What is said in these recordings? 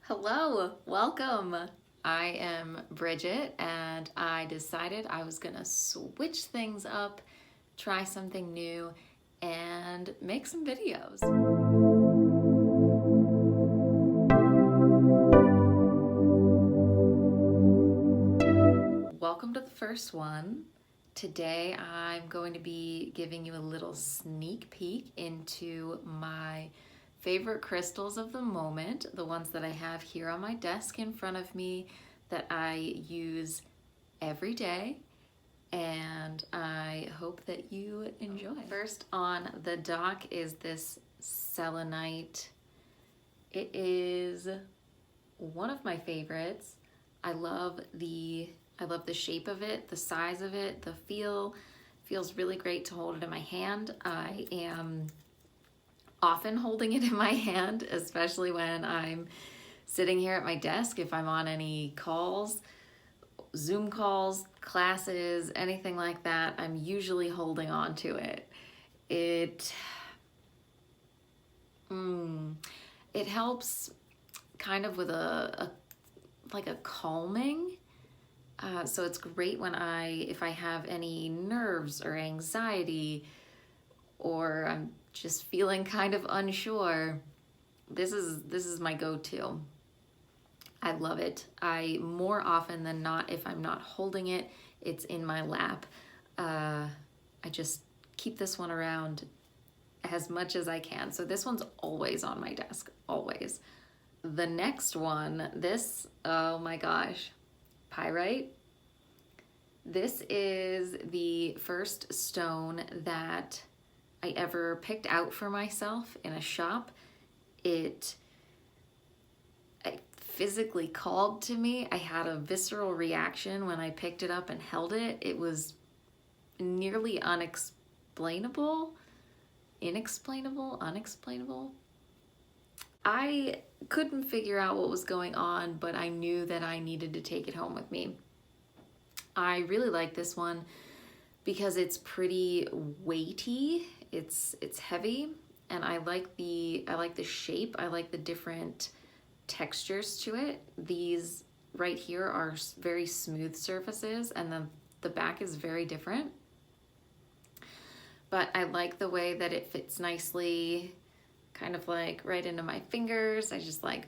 Hello, welcome. I am Bridget and I decided I was gonna switch things up, try something new, and make some videos. Welcome to the first one. Today I'm going to be giving you a little sneak peek into my favorite crystals of the moment, the ones that I have here on my desk in front of me that I use every day, and I hope that you enjoy. First on the dock is this Selenite. It is one of my favorites. I love the shape of it, the size of it, the feel. Feels really great to hold it in my hand. I am often holding it in my hand, especially when I'm sitting here at my desk. If I'm on any calls, Zoom calls, classes, anything like that, I'm usually holding on to it. It helps kind of with like a calming. So it's great when if I have any nerves or anxiety, or I'm just feeling kind of unsure, this is my go-to. I love it. More often than not, if I'm not holding it, it's in my lap. I just keep this one around as much as I can. So this one's always on my desk, always. The next one, oh my gosh, Pyrite. This is the first stone that I ever picked out for myself in a shop. It physically called to me. I had a visceral reaction when I picked it up and held it. It was nearly unexplainable. Unexplainable. I couldn't figure out what was going on, but I knew that I needed to take it home with me. I really like this one because it's pretty weighty. It's heavy, and I like the shape. I like the different textures to it. These right here are very smooth surfaces, and then the back is very different. But I like the way that it fits nicely, kind of like right into my fingers. I just like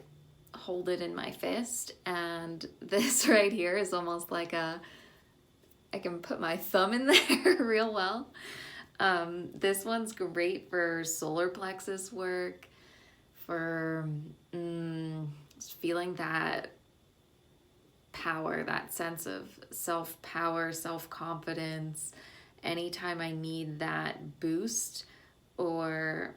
hold it in my fist, and this right here is almost like I can put my thumb in there real well. This one's great for solar plexus work, for feeling that power, that sense of self-power, self-confidence. Anytime I need that boost, or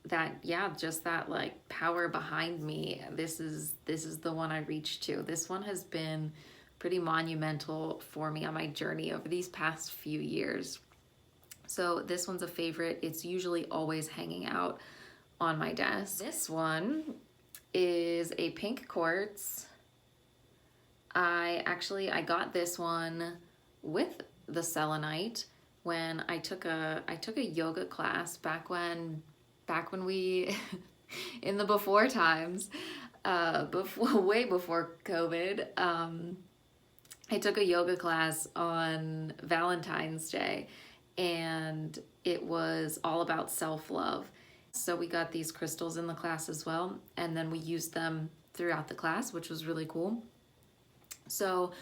that, just that like power behind me, this is the one I reach to. This one has been pretty monumental for me on my journey over these past few years. So this one's a favorite. It's usually always hanging out on my desk. This one is a pink quartz. I got this one with the selenite when I took a yoga class back when we in the before times, way before COVID. I took a yoga class on Valentine's Day, and it was all about self-love. So we got these crystals in the class as well, and then we used them throughout the class, which was really cool. So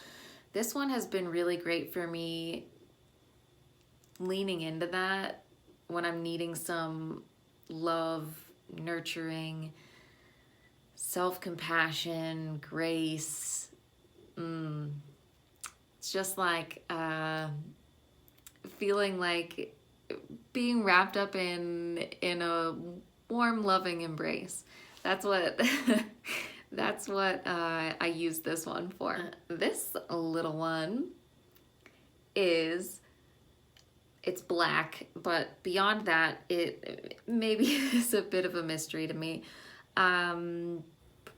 this one has been really great for me, leaning into that when I'm needing some love, nurturing, self-compassion, grace. It's just like feeling like being wrapped up in a warm, loving embrace. That's what I use this one for. This little one it's black, but beyond that, it maybe is a bit of a mystery to me.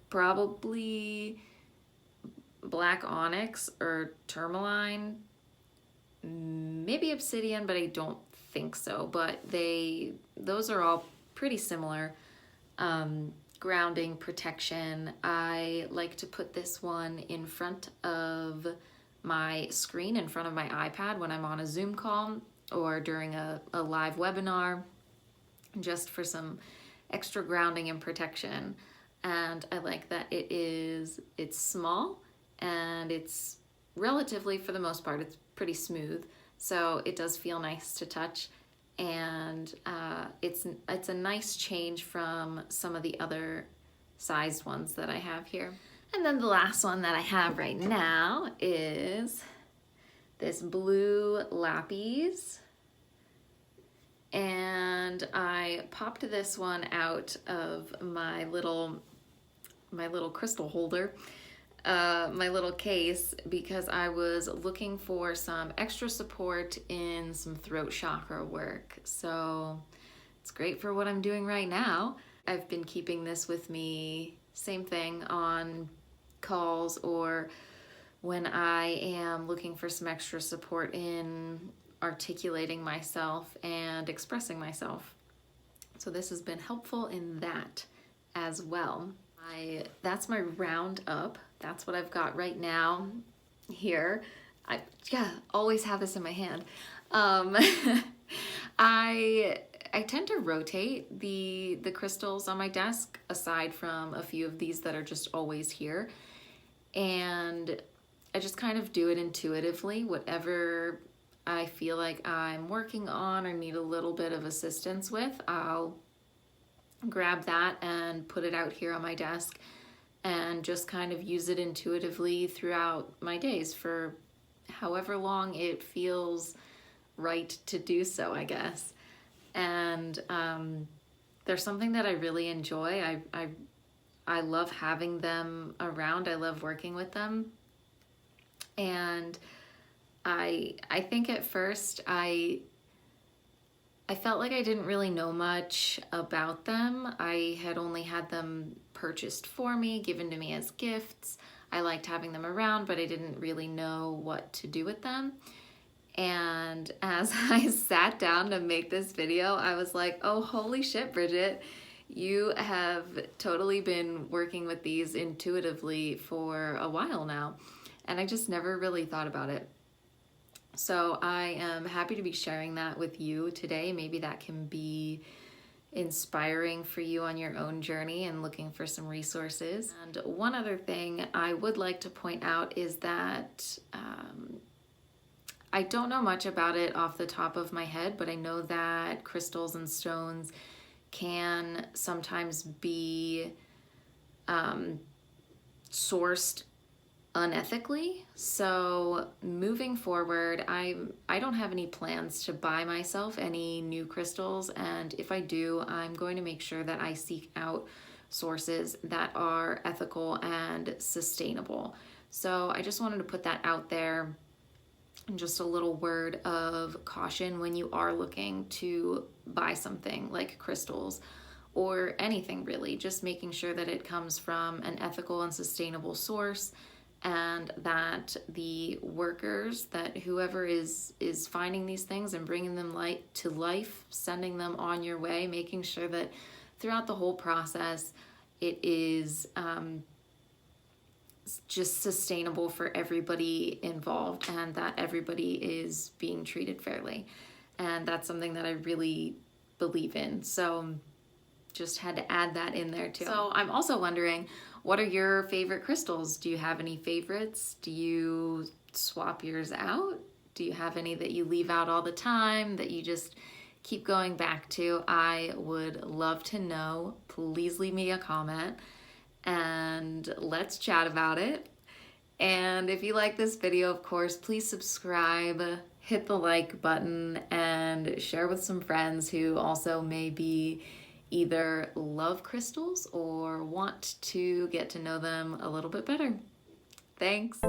Probably black onyx or tourmaline, maybe obsidian, but I don't think so. But those are all pretty similar. grounding protection, I like to put this one in front of my screen, in front of my iPad when I'm on a Zoom call or during a live webinar, just for some extra grounding and protection. And I like that it's small and it's relatively, for the most part, it's pretty smooth. So it does feel nice to touch, and it's a nice change from some of the other sized ones that I have here. And then the last one that I have right now is this blue Lapis. And I popped this one out of my little crystal holder, my little case, because I was looking for some extra support in some throat chakra work. So it's great for what I'm doing right now. I've been keeping this with me, same thing, on calls or when I am looking for some extra support in articulating myself and expressing myself. So this has been helpful in that as well. That's my roundup. That's what I've got right now here. I always have this in my hand. I tend to rotate the crystals on my desk, aside from a few of these that are just always here. And I just kind of do it intuitively. Whatever I feel like I'm working on or need a little bit of assistance with, I'll grab that and put it out here on my desk and just kind of use it intuitively throughout my days for however long it feels right to do so, I guess. And there's something that I really enjoy. I love having them around. I love working with them. And I think at first I felt like I didn't really know much about them. I had only had them purchased for me, given to me as gifts. I liked having them around, but I didn't really know what to do with them. And as I sat down to make this video, I was like, oh, holy shit, Bridget, you have totally been working with these intuitively for a while now. And I just never really thought about it. So I am happy to be sharing that with you today. Maybe that can be inspiring for you on your own journey and looking for some resources. And one other thing I would like to point out is that I don't know much about it off the top of my head, but I know that crystals and stones can sometimes be sourced unethically. So moving forward, I don't have any plans to buy myself any new crystals, and if I do, I'm going to make sure that I seek out sources that are ethical and sustainable. So I just wanted to put that out there, and just a little word of caution when you are looking to buy something like crystals or anything really, just making sure that it comes from an ethical and sustainable source, and that the workers, that whoever is finding these things and bringing them to life, sending them on your way, making sure that throughout the whole process it is just sustainable for everybody involved, and that everybody is being treated fairly. And that's something that I really believe in. So just had to add that in there too. So I'm also wondering, what are your favorite crystals? Do you have any favorites? Do you swap yours out? Do you have any that you leave out all the time that you just keep going back to? I would love to know. Please leave me a comment and let's chat about it. And if you like this video, of course, please subscribe, hit the like button, and share with some friends who also maybe either love crystals or want to get to know them a little bit better. Thanks.